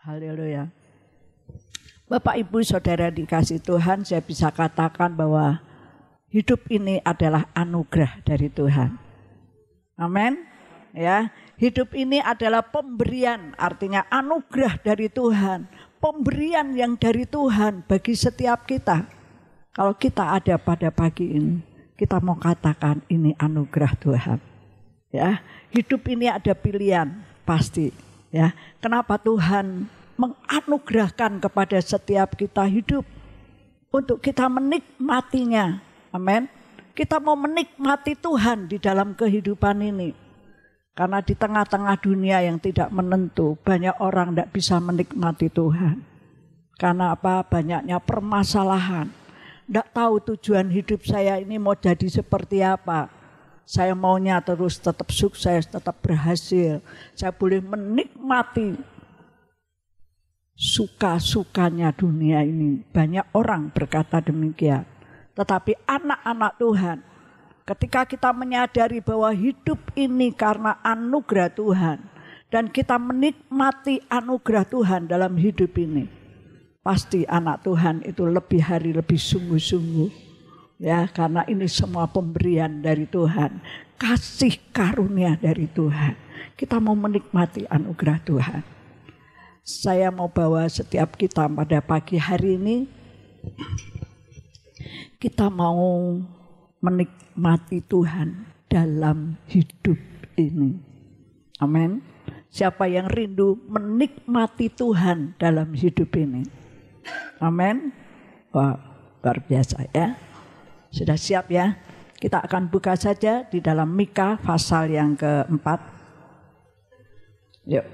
Haleluya. Bapak, Ibu, Saudara dikasih Tuhan, saya bisa katakan bahwa hidup ini adalah anugerah dari Tuhan. Amin. Ya, hidup ini adalah pemberian, artinya anugerah dari Tuhan. Pemberian yang dari Tuhan bagi setiap kita. Kalau kita ada pada pagi ini, kita mau katakan ini anugerah Tuhan. Ya, hidup ini ada pilihan pasti. Ya, kenapa Tuhan menganugerahkan kepada setiap kita hidup untuk kita menikmatinya. Amin. Kita mau menikmati Tuhan di dalam kehidupan ini. Karena di tengah-tengah dunia yang tidak menentu, banyak orang tidak bisa menikmati Tuhan. Karena apa? Banyaknya permasalahan. Tidak tahu tujuan hidup saya ini mau jadi seperti apa. Saya maunya terus tetap sukses, tetap berhasil. Saya boleh menikmati suka-sukanya dunia ini. Banyak orang berkata demikian. Tetapi anak-anak Tuhan, ketika kita menyadari bahwa hidup ini karena anugerah Tuhan dan kita menikmati anugerah Tuhan dalam hidup ini, pasti anak Tuhan itu lebih hari lebih sungguh-sungguh. Ya, karena ini semua pemberian dari Tuhan, kasih karunia dari Tuhan. Kita mau menikmati anugerah Tuhan. Saya mau bawa setiap kita pada pagi hari ini, kita mau menikmati Tuhan dalam hidup ini. Amin. Siapa yang rindu menikmati Tuhan dalam hidup ini? Amin. Wah, luar biasa ya. Sudah siap ya? Kita akan buka saja di dalam Mika pasal yang keempat. Yuk.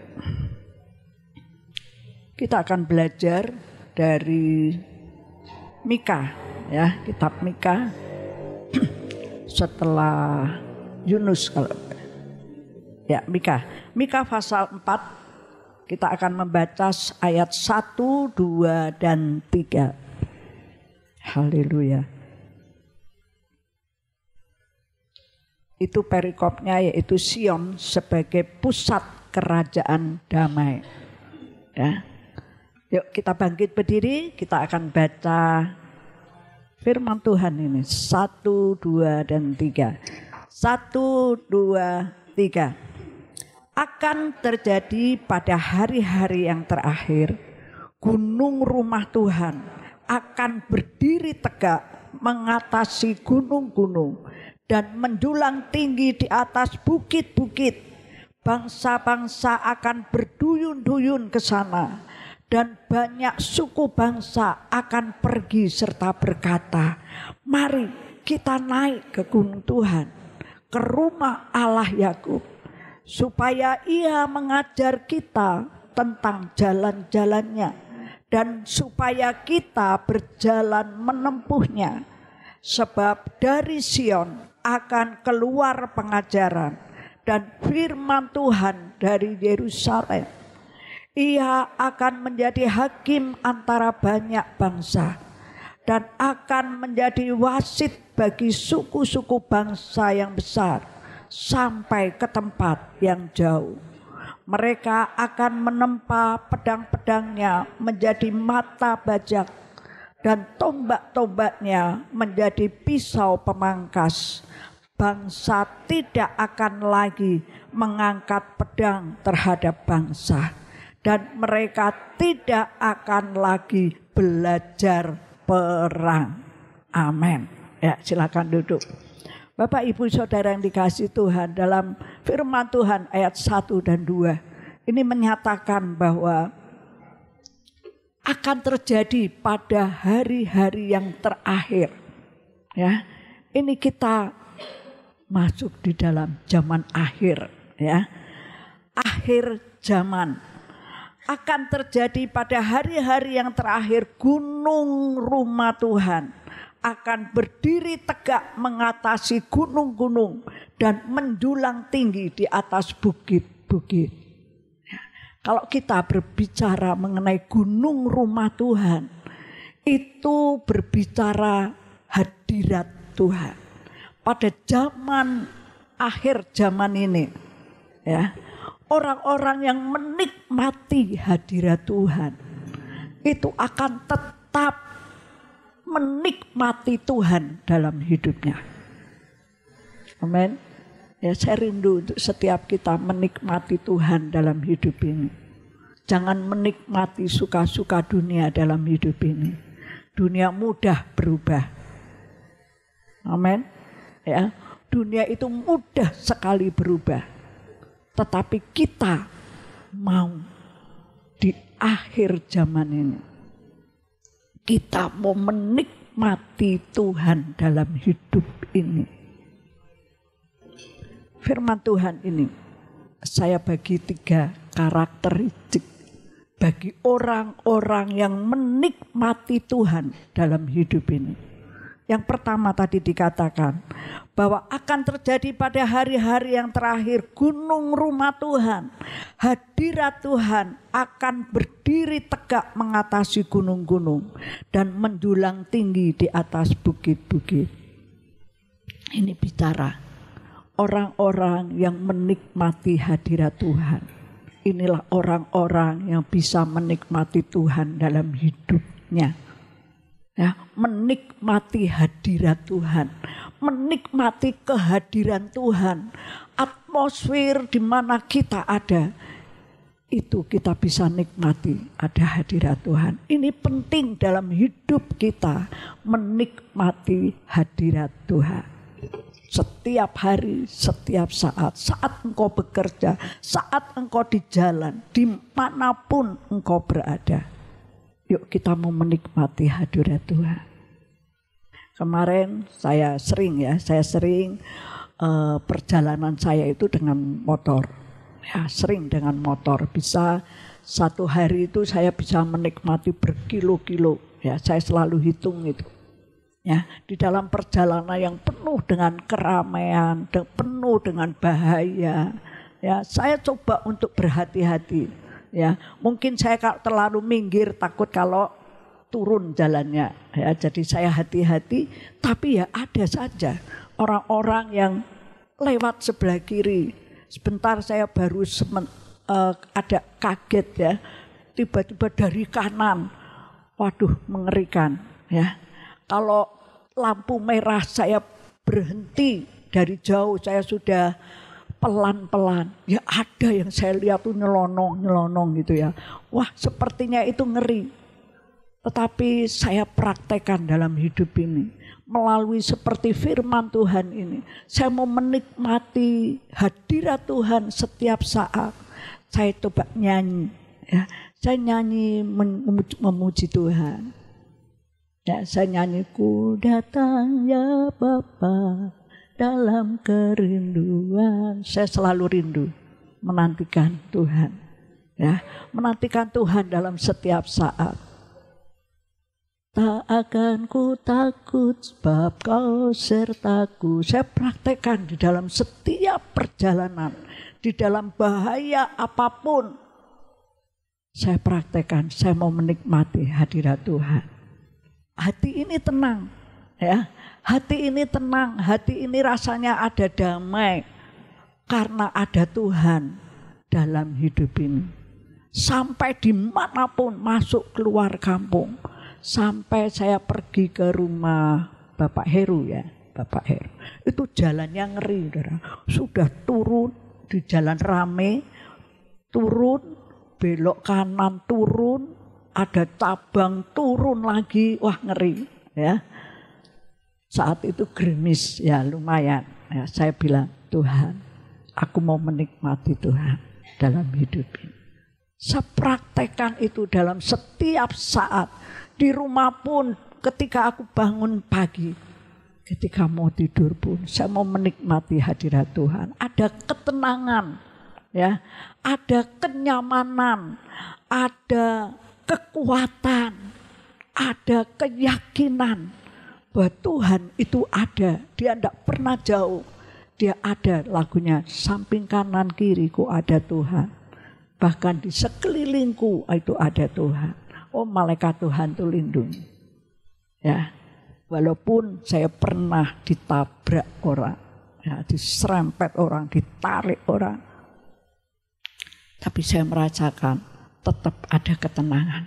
Kita akan belajar dari Mika, ya, kitab Mika setelah Yunus kalau ya, Mika pasal 4. Kita akan membaca ayat 1, 2 dan 3. Haleluya. Itu perikopnya, yaitu Sion sebagai pusat kerajaan damai. Ya. Yuk kita bangkit berdiri, kita akan baca firman Tuhan ini. 1, 2 dan 3. 1, 2, 3. Akan terjadi pada hari-hari yang terakhir, gunung rumah Tuhan akan berdiri tegak mengatasi gunung-gunung dan mendulang tinggi di atas bukit-bukit. Bangsa-bangsa akan berduyun-duyun ke sana, dan banyak suku bangsa akan pergi serta berkata, mari kita naik ke gunung Tuhan, ke rumah Allah Yakub, supaya Ia mengajar kita tentang jalan-jalannya, dan supaya kita berjalan menempuhnya. Sebab dari Sion akan keluar pengajaran dan firman Tuhan dari Yerusalem. Ia akan menjadi hakim antara banyak bangsa dan akan menjadi wasit bagi suku-suku bangsa yang besar sampai ke tempat yang jauh. Mereka akan menempa pedang-pedangnya menjadi mata bajak dan tombak-tombaknya menjadi pisau pemangkas. Bangsa tidak akan lagi mengangkat pedang terhadap bangsa, dan mereka tidak akan lagi belajar perang. Amin. Ya, silakan duduk. Bapak, Ibu, Saudara yang dikasihi Tuhan, dalam firman Tuhan ayat 1 dan 2 ini menyatakan bahwa akan terjadi pada hari-hari yang terakhir. Ya, ini kita masuk di dalam zaman akhir, ya. Akhir zaman. Akan terjadi pada hari-hari yang terakhir, gunung rumah Tuhan akan berdiri tegak mengatasi gunung-gunung dan mendulang tinggi di atas bukit-bukit. Ya. Kalau kita berbicara mengenai gunung rumah Tuhan, itu berbicara hadirat Tuhan. Pada zaman akhir zaman ini, ya, orang-orang yang menikmati hadirat Tuhan itu akan tetap menikmati Tuhan dalam hidupnya. Amin. Ya, saya rindu untuk setiap kita menikmati Tuhan dalam hidup ini. Jangan menikmati suka-suka dunia dalam hidup ini. Dunia mudah berubah. Amin. Ya, dunia itu mudah sekali berubah. Tetapi kita mau di akhir zaman ini, kita mau menikmati Tuhan dalam hidup ini. Firman Tuhan ini saya bagi 3 karakteristik bagi orang-orang yang menikmati Tuhan dalam hidup ini. Yang pertama tadi dikatakan bahwa akan terjadi pada hari-hari yang terakhir gunung rumah Tuhan, hadirat Tuhan akan berdiri tegak mengatasi gunung-gunung dan mendulang tinggi di atas bukit-bukit. Ini bicara orang-orang yang menikmati hadirat Tuhan. Inilah orang-orang yang bisa menikmati Tuhan dalam hidupnya. Ya, menikmati hadirat Tuhan, menikmati kehadiran Tuhan. Atmosfer di mana kita ada, itu kita bisa nikmati, ada hadirat Tuhan. Ini penting dalam hidup kita, menikmati hadirat Tuhan. Setiap hari, setiap saat engkau bekerja, saat engkau di jalan, dimanapun engkau berada. Yuk kita mau menikmati hadirat Tuhan. Kemarin saya sering perjalanan saya itu dengan motor. Ya, sering dengan motor. Bisa satu hari itu saya bisa menikmati berkilo-kilo. Ya, saya selalu hitung itu. Ya, di dalam perjalanan yang penuh dengan keramaian, dan penuh dengan bahaya, ya, saya coba untuk berhati-hati. Ya, mungkin saya terlalu minggir, takut kalau turun jalannya. Ya, jadi saya hati-hati. Tapi ya ada saja orang-orang yang lewat sebelah kiri. Sebentar saya baru ada kaget ya, tiba-tiba dari kanan, waduh mengerikan ya. Kalau lampu merah saya berhenti dari jauh, saya sudah pelan-pelan. Ya ada yang saya lihat tuh nyelonong gitu ya. Wah sepertinya itu ngeri. Tetapi saya praktekkan dalam hidup ini. Melalui seperti firman Tuhan ini. Saya mau menikmati hadirat Tuhan setiap saat. Saya coba nyanyi. Ya. Saya nyanyi memuji Tuhan. Ya, saya nyanyi, ku datang ya Bapa dalam kerinduan. Saya selalu rindu menantikan Tuhan. Ya, menantikan Tuhan dalam setiap saat. Tak akan ku takut sebab kau sertaku. Saya praktekkan di dalam setiap perjalanan. Di dalam bahaya apapun. Saya praktekkan, saya mau menikmati hadirat Tuhan. Hati ini tenang, ya. Hati ini tenang, hati ini rasanya ada damai karena ada Tuhan dalam hidup ini. Sampai dimanapun, masuk keluar kampung, sampai saya pergi ke rumah Bapak Heru ya, Bapak Heru. Itu jalannya ngeri, saudara. Sudah turun di jalan rame, turun belok kanan turun. Ada cabang turun lagi, wah ngeri ya. Saat itu gerimis ya lumayan. Ya, saya bilang Tuhan, aku mau menikmati Tuhan dalam hidup ini. Saya praktekkan itu dalam setiap saat. Di rumah pun ketika aku bangun pagi, ketika mau tidur pun saya mau menikmati hadirat Tuhan. Ada ketenangan, ya, ada kenyamanan, ada kekuatan, ada keyakinan bahwa Tuhan itu ada. Dia tidak pernah jauh. Dia ada, lagunya samping kanan kiriku ada Tuhan. Bahkan di sekelilingku itu ada Tuhan. Oh malaikat Tuhan itu lindungi. Ya, walaupun saya pernah ditabrak orang, ya, diserempet orang, ditarik orang. Tapi saya merasakan tetap ada ketenangan.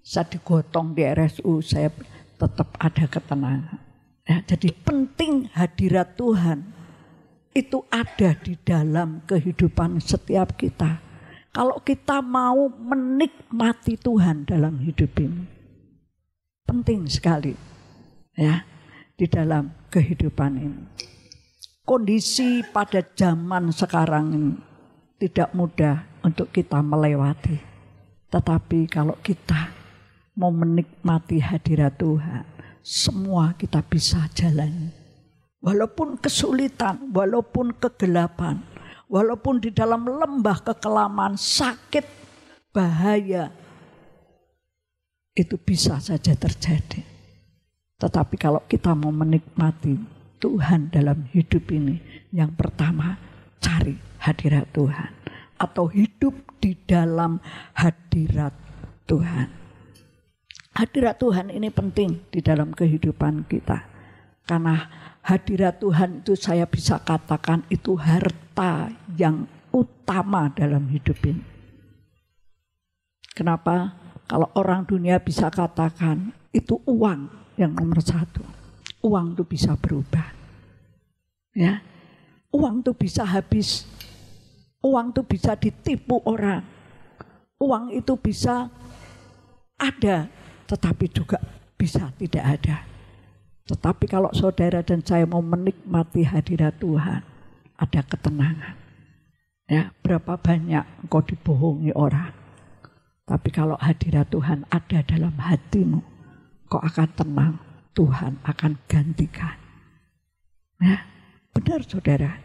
Saat digotong di RSU saya tetap ada ketenangan. Ya, jadi penting hadirat Tuhan itu ada di dalam kehidupan setiap kita. Kalau kita mau menikmati Tuhan dalam hidup ini, penting sekali ya di dalam kehidupan ini. Kondisi pada zaman sekarang ini tidak mudah untuk kita melewati. Tetapi kalau kita mau menikmati hadirat Tuhan, semua kita bisa jalani. Walaupun kesulitan, walaupun kegelapan, walaupun di dalam lembah kekelaman, sakit, bahaya, itu bisa saja terjadi. Tetapi kalau kita mau menikmati Tuhan dalam hidup ini, yang pertama cari hadirat Tuhan atau hidup di dalam hadirat Tuhan. Hadirat Tuhan ini penting di dalam kehidupan kita. Karena hadirat Tuhan itu saya bisa katakan itu harta yang utama dalam hidup ini. Kenapa? Kalau orang dunia bisa katakan itu uang yang nomor satu. Uang itu bisa berubah. Ya. Uang itu bisa habis. Uang itu bisa ditipu orang. Uang itu bisa ada, tetapi juga bisa tidak ada. Tetapi kalau saudara dan saya mau menikmati hadirat Tuhan, ada ketenangan. Ya, berapa banyak engkau dibohongi orang. Tapi kalau hadirat Tuhan ada dalam hatimu, kau akan tenang. Tuhan akan gantikan. Ya, benar saudara.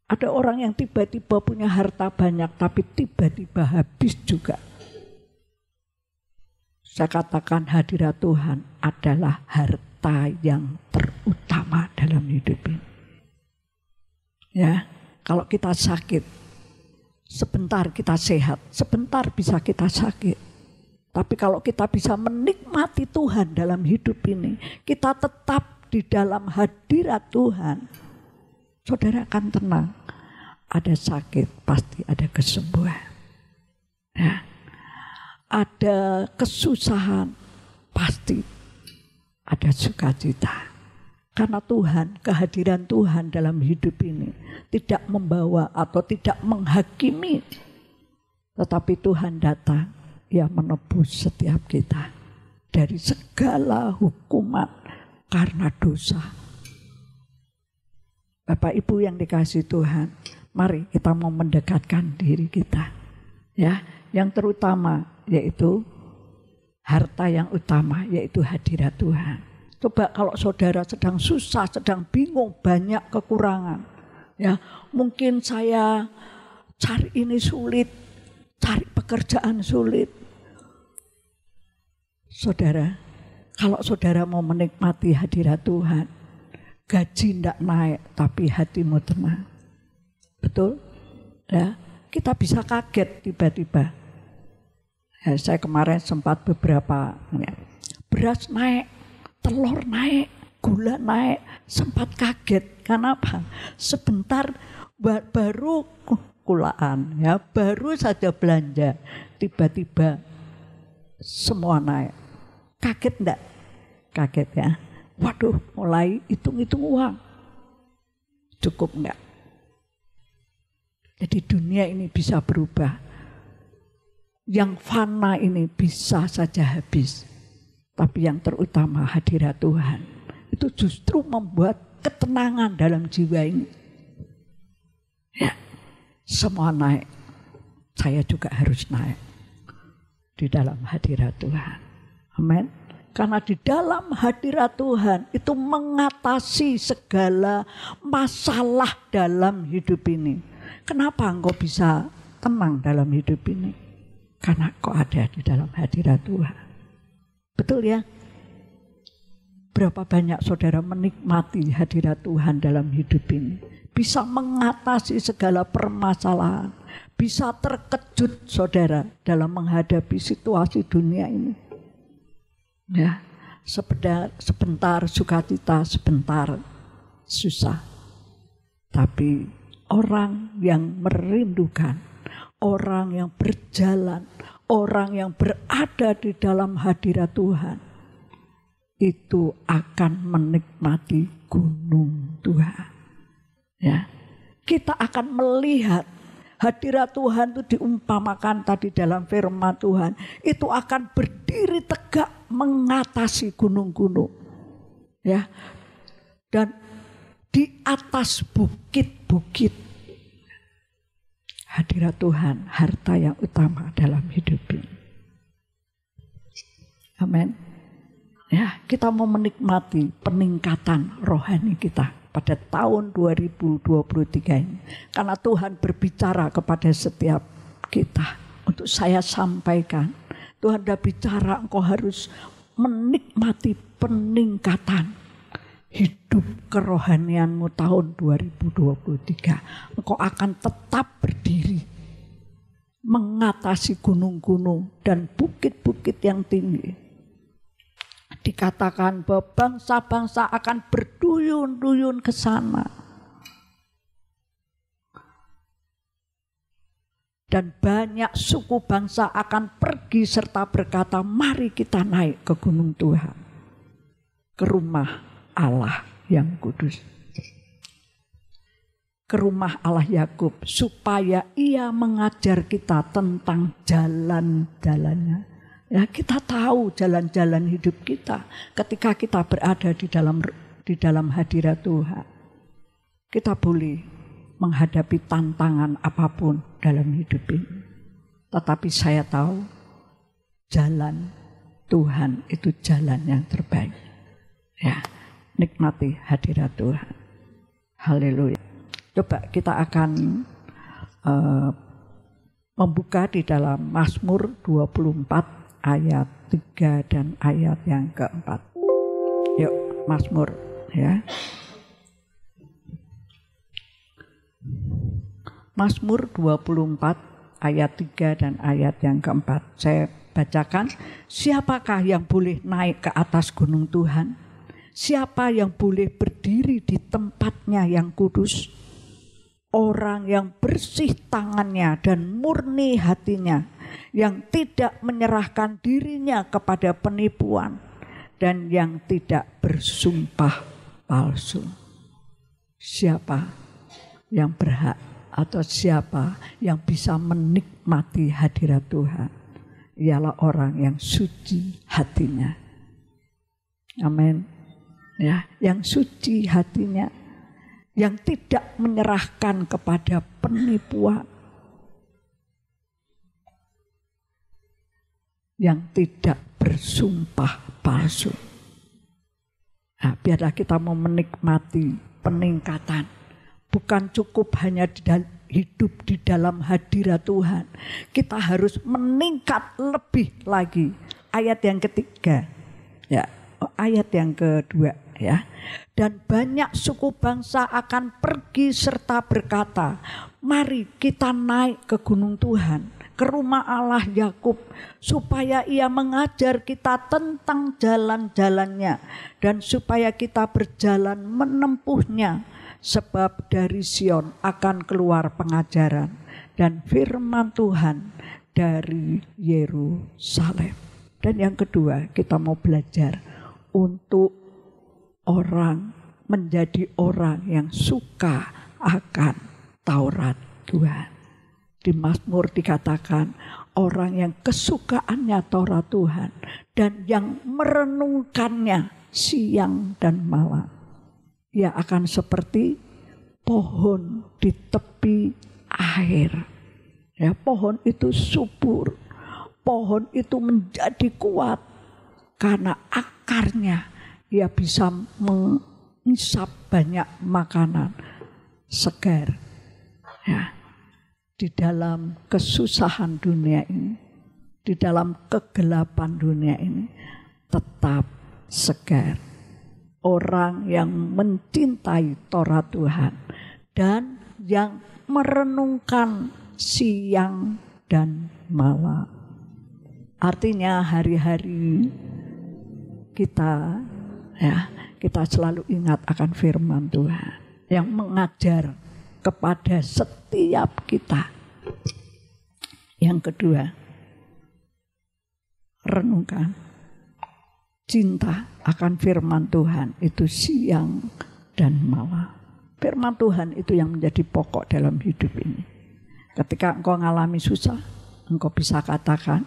Ada orang yang tiba-tiba punya harta banyak, tapi tiba-tiba habis juga. Saya katakan hadirat Tuhan adalah harta yang terutama dalam hidup ini. Ya, kalau kita sakit, sebentar kita sehat, sebentar bisa kita sakit. Tapi kalau kita bisa menikmati Tuhan dalam hidup ini, kita tetap di dalam hadirat Tuhan, saudara akan tenang. Ada sakit, pasti ada kesembuhan. Ya. Ada kesusahan, pasti ada sukacita. Karena Tuhan, kehadiran Tuhan dalam hidup ini tidak membawa atau tidak menghakimi. Tetapi Tuhan datang, Ia menebus setiap kita dari segala hukuman karena dosa. Bapak Ibu yang dikasihi Tuhan, mari kita mau mendekatkan diri kita. Ya, yang terutama yaitu harta yang utama yaitu hadirat Tuhan. Coba kalau saudara sedang susah, sedang bingung, banyak kekurangan. Ya, mungkin saya cari ini sulit, cari pekerjaan sulit. Saudara, kalau saudara mau menikmati hadirat Tuhan, gaji tidak naik tapi hatimu tenang. Betul? Ya, kita bisa kaget tiba-tiba. Ya, saya kemarin sempat beberapa ya, beras naik, telur naik, gula naik, sempat kaget. Kenapa? Sebentar baru kulaan, ya, baru saja belanja, tiba-tiba semua naik. Kaget enggak? Kaget ya. Waduh, mulai hitung-hitung uang. Cukup enggak? Jadi dunia ini bisa berubah. Yang fana ini bisa saja habis. Tapi yang terutama hadirat Tuhan. Itu justru membuat ketenangan dalam jiwa ini. Ya, semua naik. Saya juga harus naik. Di dalam hadirat Tuhan. Amin. Karena di dalam hadirat Tuhan itu mengatasi segala masalah dalam hidup ini. Kenapa engkau bisa tenang dalam hidup ini? Karena kau ada di dalam hadirat Tuhan. Betul ya? Berapa banyak saudara menikmati hadirat Tuhan dalam hidup ini. Bisa mengatasi segala permasalahan. Bisa terkejut saudara dalam menghadapi situasi dunia ini. Ya, sebentar sukacita, sebentar susah. Tapi orang yang merindukan, orang yang berjalan, orang yang berada di dalam hadirat Tuhan, itu akan menikmati gunung Tuhan. Ya, kita akan melihat hadirat Tuhan itu diumpamakan tadi dalam firman Tuhan, itu akan berdiri tegak mengatasi gunung-gunung. Ya. Dan di atas bukit-bukit, hadirat Tuhan harta yang utama dalam hidup ini. Amin. Ya, kita mau menikmati peningkatan rohani kita pada tahun 2023 ini. Karena Tuhan berbicara kepada setiap kita. Untuk saya sampaikan, Tuhan sudah bicara, engkau harus menikmati peningkatan hidup kerohanianmu tahun 2023. Engkau akan tetap berdiri mengatasi gunung-gunung dan bukit-bukit yang tinggi. Dikatakan bahwa bangsa-bangsa akan berduyun-duyun ke sana. Dan banyak suku bangsa akan pergi serta berkata, mari kita naik ke gunung Tuhan, ke rumah Allah yang kudus, ke rumah Allah Yakub, supaya ia mengajar kita tentang jalan-jalannya. Ya, kita tahu jalan-jalan hidup kita ketika kita berada di dalam hadirat Tuhan. Kita boleh menghadapi tantangan apapun dalam hidup ini. Tetapi saya tahu jalan Tuhan itu jalan yang terbaik. Ya, nikmati hadirat Tuhan. Haleluya. Coba kita akan membuka di dalam Mazmur 24 ayat 3 dan ayat yang keempat. Yuk, Mazmur ya. Mazmur 24 ayat 3 dan ayat yang keempat. Saya bacakan, siapakah yang boleh naik ke atas gunung Tuhan? Siapa yang boleh berdiri di tempatnya yang kudus? Orang yang bersih tangannya dan murni hatinya, yang tidak menyerahkan dirinya kepada penipuan dan yang tidak bersumpah palsu. Siapa yang berhak atau siapa yang bisa menikmati hadirat Tuhan? Ialah orang yang suci hatinya. Amin. Ya, yang suci hatinya, yang tidak menyerahkan kepada penipuan, yang tidak bersumpah palsu. Nah, biarlah kita mau menikmati peningkatan. Bukan cukup hanya hidup di dalam hadirat Tuhan. Kita harus meningkat lebih lagi. Ayat yang ketiga, ya, ayat yang kedua, ya. Dan banyak suku bangsa akan pergi serta berkata, mari kita naik ke gunung Tuhan, ke rumah Allah Yakub, supaya ia mengajar kita tentang jalan-jalannya dan supaya kita berjalan menempuhnya, sebab dari Sion akan keluar pengajaran dan firman Tuhan dari Yerusalem. Dan yang kedua, kita mau belajar untuk menjadi orang yang suka akan Taurat Tuhan. Di Mazmur dikatakan orang yang kesukaannya Taurat Tuhan dan yang merenungkannya siang dan malam. Ia akan seperti pohon di tepi air. Ya, pohon itu subur. Pohon itu menjadi kuat karena akarnya ia bisa mengisap banyak makanan segar. Ya. Di dalam kesusahan dunia ini, di dalam kegelapan dunia ini, tetap segar. Orang yang mencintai Taurat Tuhan dan yang merenungkan siang dan malam. Artinya hari-hari kita, ya, kita selalu ingat akan firman Tuhan yang mengajar kepada setiap kita. Yang kedua, renungkan. Cinta akan firman Tuhan itu siang dan malam. Firman Tuhan itu yang menjadi pokok dalam hidup ini. Ketika engkau mengalami susah, engkau bisa katakan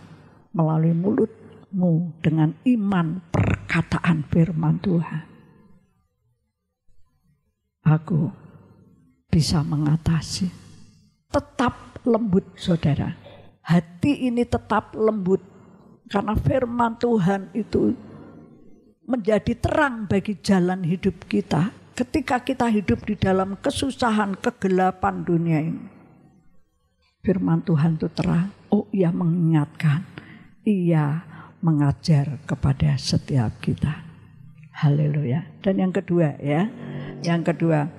melalui mulutmu dengan iman perkataan firman Tuhan. Aku bisa mengatasi. Tetap lembut, saudara. Hati ini tetap lembut. Karena firman Tuhan itu menjadi terang bagi jalan hidup kita. Ketika kita hidup di dalam kesusahan, kegelapan dunia ini. Firman Tuhan itu terang. Oh, ia mengingatkan. Ia mengajar kepada setiap kita. Haleluya. Dan yang kedua ya. Yang kedua,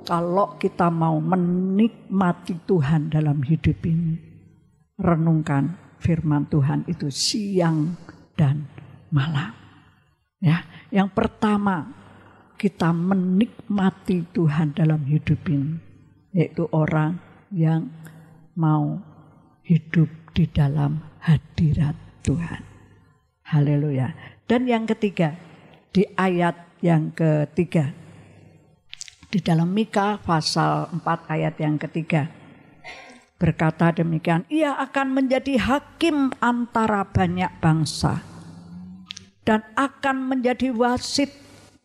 kalau kita mau menikmati Tuhan dalam hidup ini, renungkan firman Tuhan itu siang dan malam. Ya, yang pertama kita menikmati Tuhan dalam hidup ini, yaitu orang yang mau hidup di dalam hadirat Tuhan. Haleluya. Dan yang ketiga, di ayat yang ketiga, di dalam Mika pasal 4 ayat yang ketiga, berkata demikian, ia akan menjadi hakim antara banyak bangsa dan akan menjadi wasit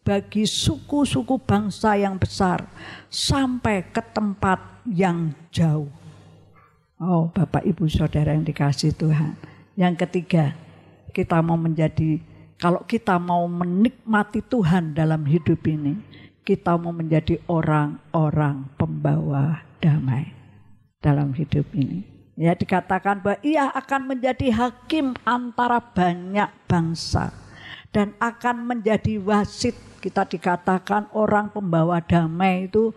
bagi suku-suku bangsa yang besar sampai ke tempat yang jauh. Oh, Bapak Ibu Saudara yang dikasihi Tuhan. Yang ketiga, kalau kita mau menikmati Tuhan dalam hidup ini, kita mau menjadi orang-orang pembawa damai dalam hidup ini. Ya, dikatakan bahwa ia akan menjadi hakim antara banyak bangsa dan akan menjadi wasit. Kita dikatakan orang pembawa damai itu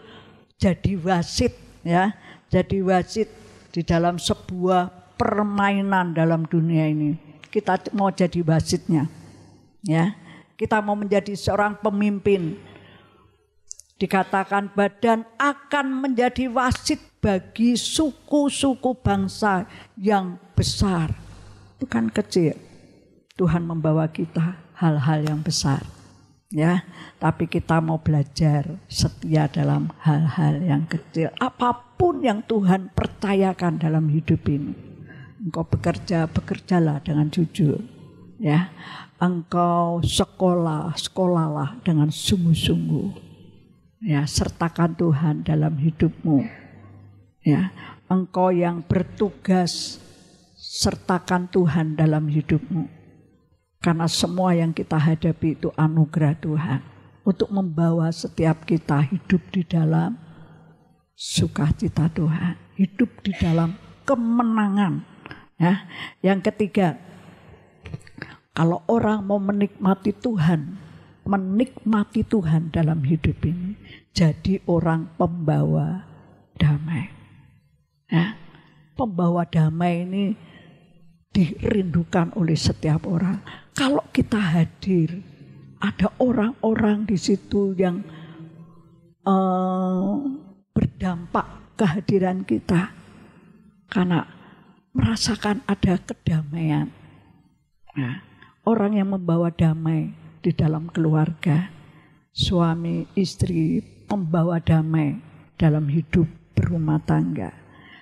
jadi wasit, ya. Jadi wasit di dalam sebuah permainan dalam dunia ini. Kita mau jadi wasitnya. Ya. Kita mau menjadi seorang pemimpin. Dikatakan badan akan menjadi wasit bagi suku-suku bangsa yang besar, bukan kecil. Tuhan membawa kita hal-hal yang besar, ya. Tapi kita mau belajar setia dalam hal-hal yang kecil. Apapun yang Tuhan percayakan dalam hidup ini, engkau bekerjalah dengan jujur, ya. Engkau sekolahlah dengan sungguh-sungguh, ya. Sertakan Tuhan dalam hidupmu, ya. Engkau yang bertugas, sertakan Tuhan dalam hidupmu. Karena semua yang kita hadapi itu anugerah Tuhan untuk membawa setiap kita hidup di dalam sukacita Tuhan, hidup di dalam kemenangan. Ya. Yang ketiga, kalau orang mau menikmati Tuhan dalam hidup ini, jadi orang pembawa damai. Ya. Pembawa damai ini dirindukan oleh setiap orang. Kalau kita hadir, ada orang-orang di situ yang berdampak kehadiran kita karena merasakan ada kedamaian. Nah, orang yang membawa damai di dalam keluarga, suami istri membawa damai dalam hidup berumah tangga,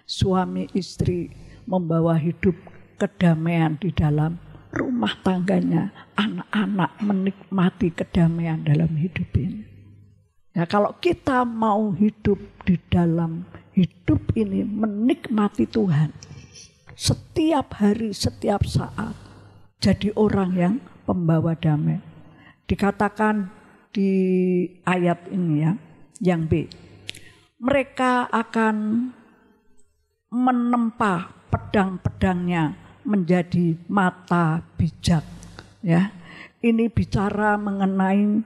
suami istri membawa hidup kedamaian di dalam rumah tangganya, anak-anak menikmati kedamaian dalam hidup ini. Ya, kalau kita mau hidup di dalam hidup ini menikmati Tuhan setiap hari, setiap saat, jadi orang yang pembawa damai. Dikatakan di ayat ini ya, yang B, mereka akan menempa pedang-pedangnya menjadi mata bijak, ya. Ini bicara mengenai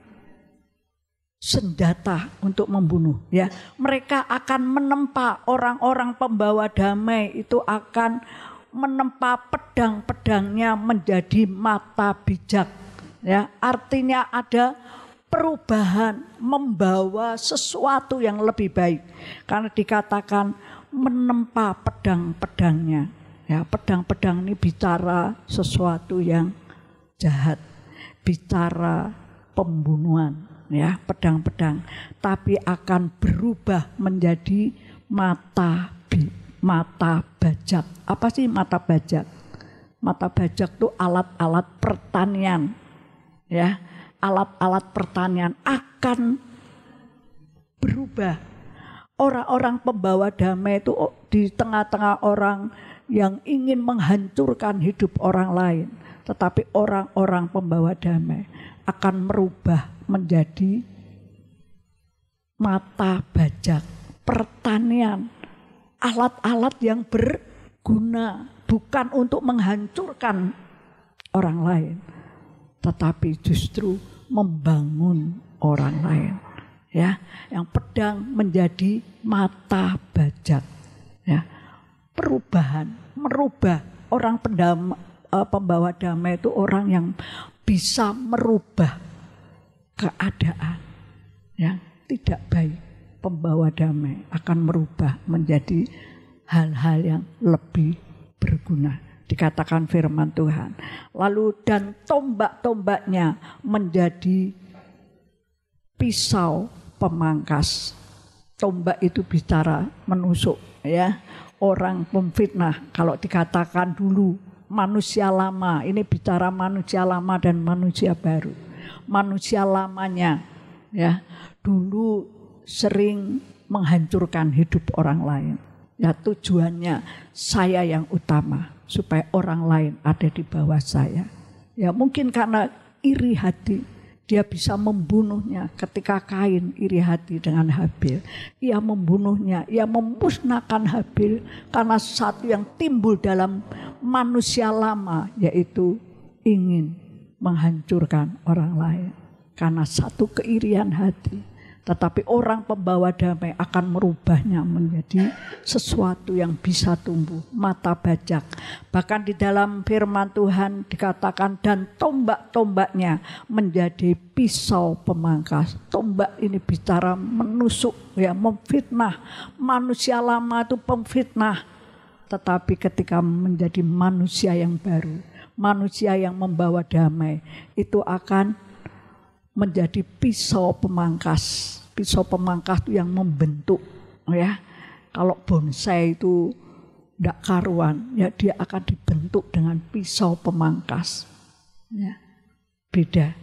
senjata untuk membunuh, ya. Mereka akan menempa, orang-orang pembawa damai itu akan menempa pedang-pedangnya menjadi mata bijak, ya. Artinya ada perubahan, membawa sesuatu yang lebih baik. Karena dikatakan menempa pedang-pedangnya. Ya, pedang-pedang ini bicara sesuatu yang jahat, bicara pembunuhan, ya, pedang-pedang, tapi akan berubah menjadi mata bajak. Apa sih mata bajak? Mata bajak itu alat-alat pertanian, ya, alat-alat pertanian akan berubah. Orang-orang pembawa damai itu di tengah-tengah orang yang ingin menghancurkan hidup orang lain, tetapi orang-orang pembawa damai akan merubah menjadi mata bajak pertanian, alat-alat yang berguna, bukan untuk menghancurkan orang lain, tetapi justru membangun orang lain. Ya, yang pedang menjadi mata bajak. Ya, perubahan, merubah. Orang pembawa damai itu orang yang bisa merubah keadaan yang tidak baik. Pembawa damai akan merubah menjadi hal-hal yang lebih berguna. Dikatakan firman Tuhan. Lalu dan tombak-tombaknya menjadi pisau pemangkas. Tombak itu bicara menusuk, ya. Orang pemfitnah, kalau dikatakan dulu manusia lama, ini bicara manusia lama dan manusia baru. Manusia lamanya, ya, dulu sering menghancurkan hidup orang lain. Ya, tujuannya saya yang utama, supaya orang lain ada di bawah saya. Ya, mungkin karena iri hati, dia bisa membunuhnya. Ketika Kain iri hati dengan Habil, ia membunuhnya, ia memusnahkan Habil karena sesuatu yang timbul dalam manusia lama, yaitu ingin menghancurkan orang lain karena satu keirian hati. Tetapi orang pembawa damai akan merubahnya menjadi sesuatu yang bisa tumbuh, mata bajak. Bahkan di dalam firman Tuhan dikatakan dan tombak-tombaknya menjadi pisau pemangkas. Tombak ini bicara menusuk, ya, memfitnah. Manusia lama itu pemfitnah. Tetapi ketika menjadi manusia yang baru, manusia yang membawa damai, itu akan menjadi pisau pemangkas. Pisau pemangkas itu yang membentuk, ya. Kalau bonsai itu tidak karuan, ya, dia akan dibentuk dengan pisau pemangkas. Ya. Beda.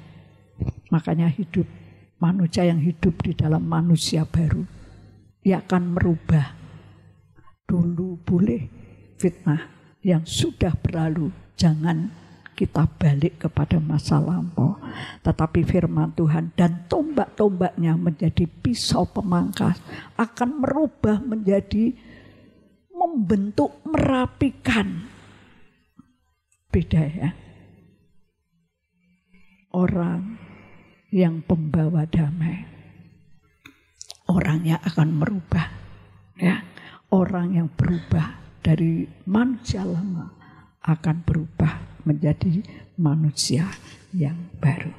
Makanya hidup manusia yang hidup di dalam manusia baru, ia akan merubah. Dulu boleh fitnah, yang sudah berlalu jangan kita balik kepada masa lampau. Tetapi firman Tuhan dan tombak-tombaknya menjadi pisau pemangkas akan merubah menjadi membentuk, merapikan. Beda, ya. Orang yang pembawa damai, orangnya akan merubah, ya. Orang yang berubah dari manusia lama akan berubah menjadi manusia yang baru.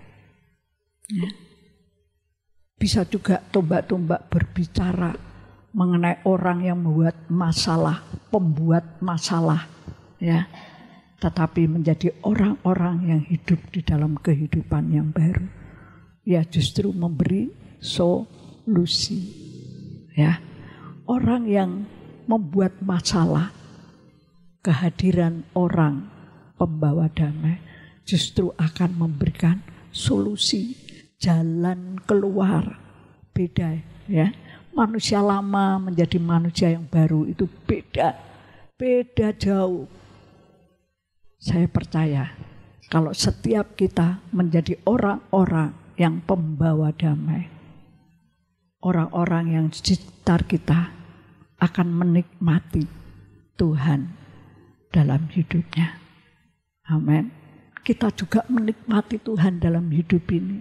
Ya. Bisa juga tombak-tombak berbicara mengenai orang yang membuat masalah, pembuat masalah, ya. Tetapi menjadi orang-orang yang hidup di dalam kehidupan yang baru. Ya, justru memberi solusi. Ya. Orang yang membuat masalah, kehadiran orang pembawa damai justru akan memberikan solusi, jalan keluar. Beda, ya. Manusia lama menjadi manusia yang baru itu beda. Beda jauh. Saya percaya kalau setiap kita menjadi orang-orang yang pembawa damai, orang-orang yang di sekitar kita akan menikmati Tuhan dalam hidupnya. Amin. Kita juga menikmati Tuhan dalam hidup ini.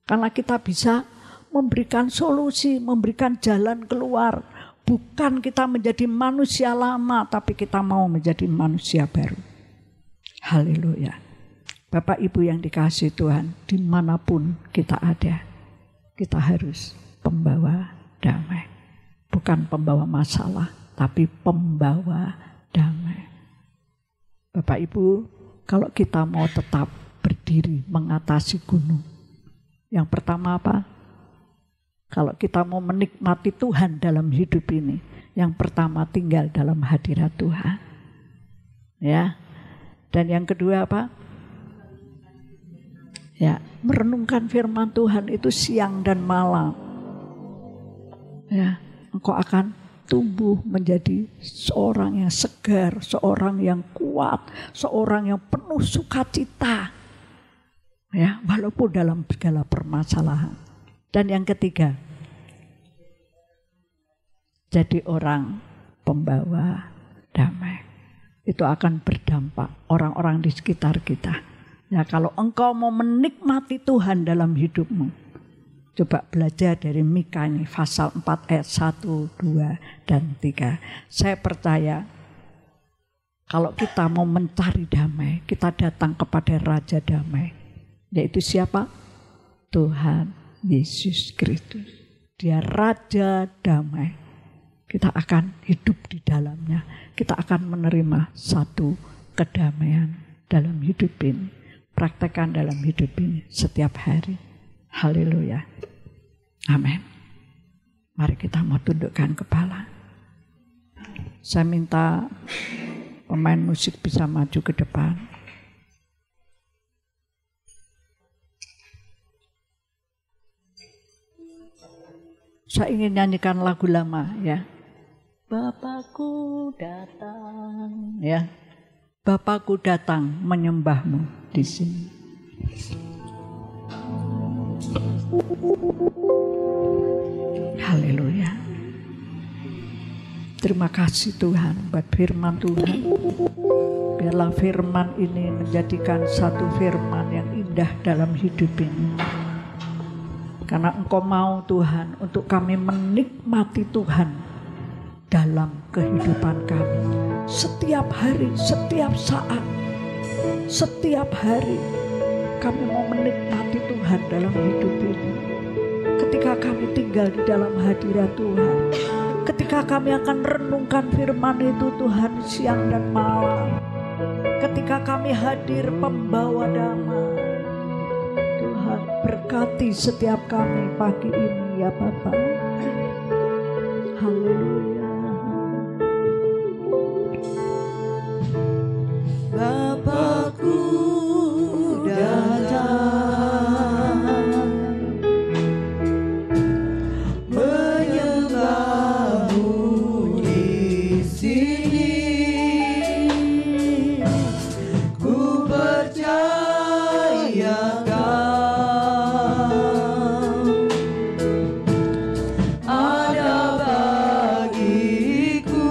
Karena kita bisa memberikan solusi, memberikan jalan keluar. Bukan kita menjadi manusia lama, tapi kita mau menjadi manusia baru. Haleluya. Bapak Ibu yang dikasihi Tuhan, dimanapun kita ada, kita harus pembawa damai. Bukan pembawa masalah, tapi pembawa damai. Bapak Ibu, kalau kita mau tetap berdiri mengatasi gunung, yang pertama apa? Kalau kita mau menikmati Tuhan dalam hidup ini, yang pertama tinggal dalam hadirat Tuhan. Ya. Dan yang kedua apa? Ya, merenungkan firman Tuhan itu siang dan malam. Ya, engkau akan tumbuh menjadi seorang yang segar, seorang yang kuat, seorang yang penuh sukacita. Ya, walaupun dalam segala permasalahan. Dan yang ketiga, jadi orang pembawa damai. Itu akan berdampak orang-orang di sekitar kita. Ya, kalau engkau mau menikmati Tuhan dalam hidupmu, coba belajar dari Mika ini, pasal 4 ayat 1, 2, dan 3. Saya percaya kalau kita mau mencari damai, kita datang kepada Raja Damai. Yaitu siapa? Tuhan Yesus Kristus. Dia Raja Damai. Kita akan hidup di dalamnya. Kita akan menerima satu kedamaian dalam hidup ini. Praktekkan dalam hidup ini setiap hari. Haleluya. Amin. Mari kita mau tundukkan kepala. Saya minta pemain musik bisa maju ke depan. Saya ingin nyanyikan lagu lama ya. Bapakku datang, ya. Bapakku datang menyembahmu di sini. Haleluya. Terima kasih Tuhan buat firman Tuhan. Biarlah firman ini menjadikan satu firman yang indah dalam hidup ini. Karena Engkau mau Tuhan untuk kami menikmati Tuhan dalam kehidupan kami. Setiap hari, setiap saat, setiap hari kami mau menikmati Tuhan dalam hidup ini. Ketika kami tinggal di dalam hadirat Tuhan, ketika kami akan renungkan firman itu Tuhan siang dan malam, ketika kami hadir pembawa damai, Tuhan berkati setiap kami pagi ini ya Bapa. Haleluya. Bapakku datang menyembahmu di sini. Ku percaya Kau ada bagiku.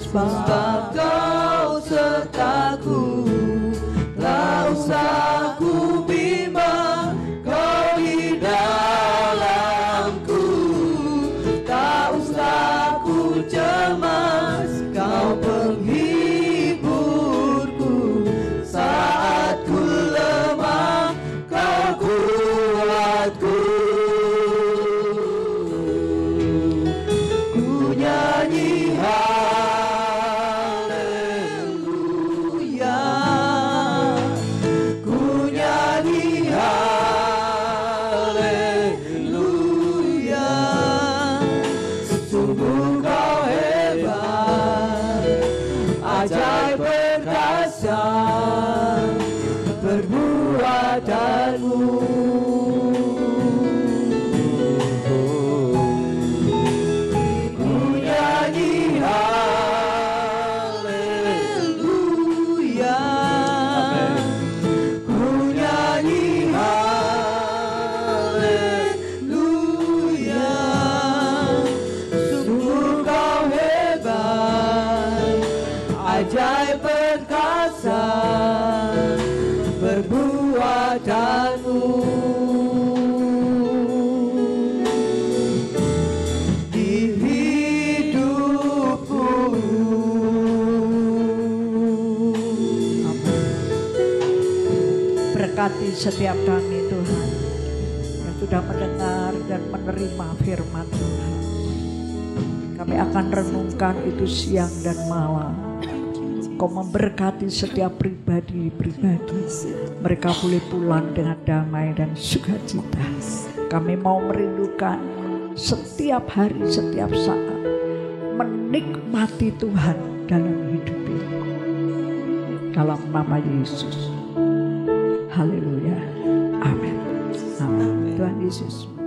Sebab Kau sertaku, tak usah ku bimbang, Kau di dalamku, tak usah ku cemas, Kau penghiburku, saat ku lemah, Kau kuatku. Ku nyanyi perbuatanmu. Ku nyanyi haleluya, ku nyanyi haleluya, sungguh memberkati setiap kami Tuhan yang sudah mendengar dan menerima firman Tuhan. Kami akan renungkan itu siang dan malam. Kau memberkati setiap pribadi-pribadi. Mereka boleh pulang dengan damai dan sukacita. Kami mau merindukan setiap hari, setiap saat menikmati Tuhan dalam hidup ini. Dalam nama Yesus. Haleluya. Amin. Amin. Tuhan Yesus.